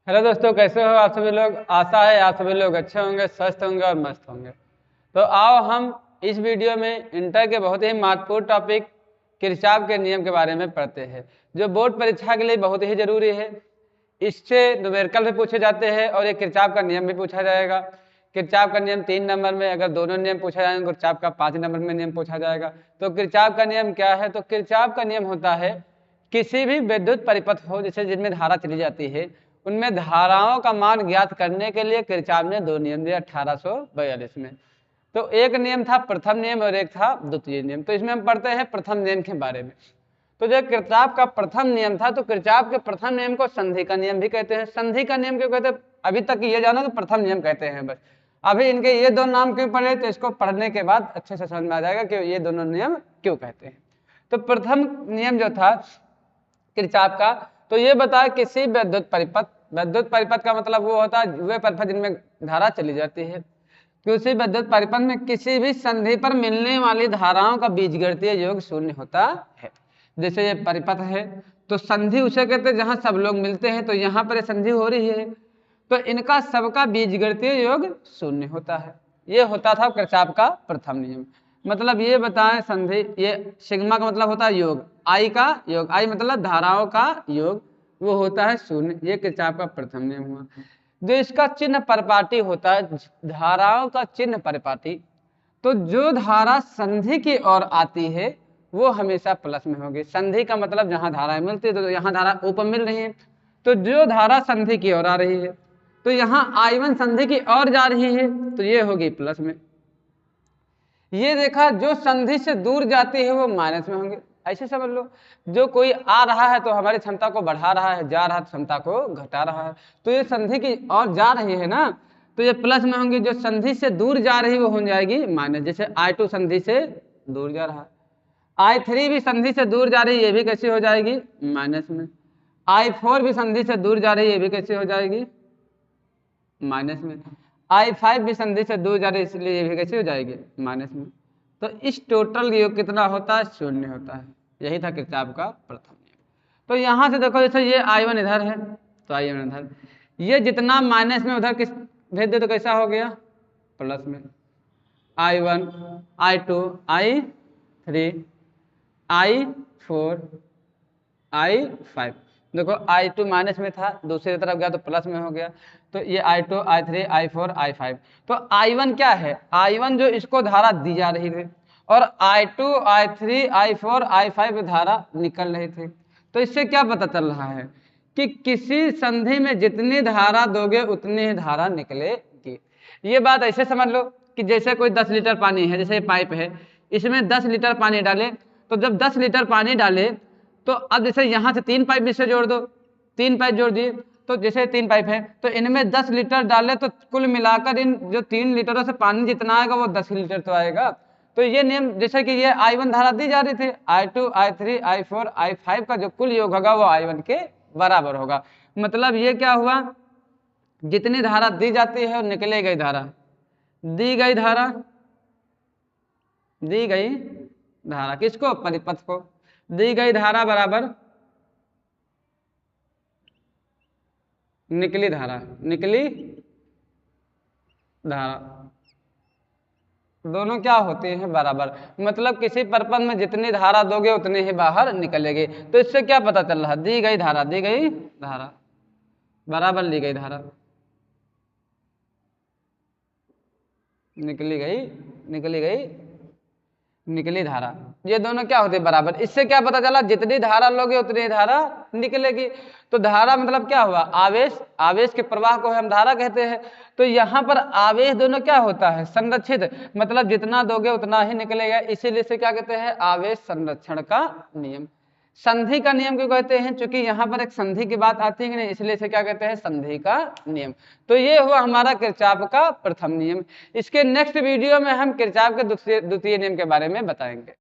Hello दोस्तों, कैसे हो आप सभी लोग। आशा है आप सभी लोग अच्छे होंगे, स्वस्थ होंगे और मस्त होंगे। तो आओ हम इस वीडियो में इंटर के बहुत ही महत्वपूर्ण टॉपिक किरचॉफ के नियम के बारे में पढ़ते हैं, जो बोर्ड परीक्षा के लिए बहुत ही जरूरी है। इससे न्यूमेरिकल भी पूछे जाते हैं और ये किरचॉफ का नियम भी पूछा जाएगा। किरचॉफ का नियम 3 नंबर में, अगर दोनों नियम पूछा जाएगा किरचॉफ का 5 नंबर में नियम पूछा जाएगा। तो किरचॉफ का नियम क्या है? तो किरचॉफ का नियम होता है किसी भी विद्युत परिपथ हो जैसे जिनमें धारा चली जाती है, उनमें धाराओं का मान ज्ञात करने के लिए किरचॉफ ने 2 नियम दिए 1842 में। तो एक नियम था प्रथम नियम और एक था द्वितीय नियम। तो इसमें हम पढ़ते हैं प्रथम नियम के बारे में। तो जो किरचॉफ का प्रथम नियम था, तो किरचॉफ के प्रथम नियम को संधि का नियम भी कहते हैं। संधि का नियम क्यों कहते हैं? अभी तक ये जानो कि प्रथम नियम कहते हैं बस। अभी इनके ये दो नाम क्यों पढ़े, तो इसको पढ़ने के बाद अच्छे से समझ में आ जाएगा कि ये दोनों नियम क्यों कहते हैं। तो प्रथम नियम जो था किरचॉफ का, तो ये बताया किसी विद्युत परिपथ का मतलब वो होता है वे परिपथ जिनमें धारा चली जाती है। किसी विद्युत परिपथ में किसी भी संधि पर मिलने वाली धाराओं का बीजगणितीय योग शून्य होता है। जैसे ये परिपथ है तो संधि उसे कहते हैं जहां सब लोग मिलते हैं, तो यहाँ पर संधि हो रही है तो इनका सबका बीजगणितीय योग शून्य होता है। ये होता था किरचॉफ का प्रथम नियम। मतलब ये बताएं संधि, ये सिग्मा का मतलब होता है योग, आई का योग, आई मतलब धाराओं का योग, वो होता है शून्य। ये किरचॉफ का प्रथम नियम हुआ। जो इसका चिन्ह परिपाटी होता है, धाराओं का चिन्ह परिपाटी, तो जो धारा संधि की ओर आती है वो हमेशा प्लस में होगी। संधि का मतलब जहां धाराएं मिलती है, तो यहाँ धारा ऊपर मिल रही है, तो जो धारा संधि की ओर आ रही है, तो यहाँ I1 संधि की ओर जा रही है तो ये होगी प्लस में। ये देखा जो संधि से दूर जाती है वो माइनस में होंगे। ऐसे समझ लो, जो कोई आ रहा है तो हमारी क्षमता को बढ़ा रहा है, जा रहा है क्षमता को घटा रहा है, तो ये संधि की ओर जा रही है ना, तो ये प्लस में होंगी। जो संधि से दूर जा रही वो हो जाएगी माइनस। जैसे I2 संधि से दूर जा रहा है, I3 भी संधि से दूर जा रही है, ये भी कैसी हो जाएगी? माइनस में। I4 भी संधि से दूर जा रही है, ये भी कैसी हो जाएगी? माइनस में। I5 भी संधि से दूर जा रही है, इसलिए ये भी कैसी हो जाएगी? माइनस में। तो इस टोटल योग कितना होता है? शून्य होता है। यही था किरचॉफ का प्रथम नियम। तो यहां से देखो, जैसे ये I1 इधर है तो I1 इधर, ये जितना माइनस में उधर किस भेज दे तो कैसा हो गया? प्लस में। I1 I2 I3 I4 I5, देखो I2 माइनस में था, दूसरी तरफ गया तो प्लस में हो गया। तो ये I2 I3 I4 I5, तो I1 क्या है? I1 जो इसको धारा दी जा रही थी, और I2 I3 I4 I5 धारा निकल रही थी। तो इससे क्या पता चल रहा है कि किसी संधि में जितनी धारा दोगे उतनी ही धारा निकलेगी। ये बात ऐसे समझ लो कि जैसे कोई 10 लीटर पानी है, जैसे पाइप है, इसमें 10 लीटर पानी डाले, तो जब 10 लीटर पानी डाले तो अब जैसे यहाँ से 3 पाइप इससे जोड़ दो, 3 पाइप जोड़ दिए, तो जैसे 3 पाइप है तो इनमें 10 लीटर डाले तो कुल मिलाकर इन जो 3 लीटरों से पानी जितना आएगा वो 10 लीटर तो आएगा। तो ये नियम, जैसे कि ये I1 धारा दी जा रही थी, I2 I3 I4 I5 का जो कुल योग होगा वो I1 के बराबर होगा। मतलब ये क्या हुआ, जितनी धारा दी जाती है और निकले गई धारा, दी गई धारा, दी गई धारा किसको? परिपथ को। दी गई धारा बराबर निकली धारा, निकली धारा, दोनों क्या होते हैं? बराबर। मतलब किसी परिपथ में जितनी धारा दोगे उतनी ही बाहर निकलेगी। तो इससे क्या पता चल रहा है? दी गई धारा, दी गई धारा बराबर ली गई धारा, निकली गई, निकली गई, निकली धारा, ये दोनों क्या होते हैं? बराबर। इससे क्या पता चला? जितनी धारा लोगे उतनी धारा निकलेगी। तो धारा मतलब क्या हुआ? आवेश। आवेश के प्रवाह को हम धारा कहते हैं। तो यहाँ पर आवेश दोनों क्या होता है? संरक्षित, मतलब जितना दोगे उतना ही निकलेगा, इसीलिए इसे क्या कहते हैं? आवेश संरक्षण का नियम। संधि का नियम क्यों कहते हैं? क्योंकि यहाँ पर एक संधि की बात आती है कि नहीं, इसलिए इसे क्या कहते हैं? संधि का नियम। तो ये हुआ हमारा किरचॉफ का प्रथम नियम। इसके नेक्स्ट वीडियो में हम किरचॉफ के द्वितीय नियम के बारे में बताएंगे।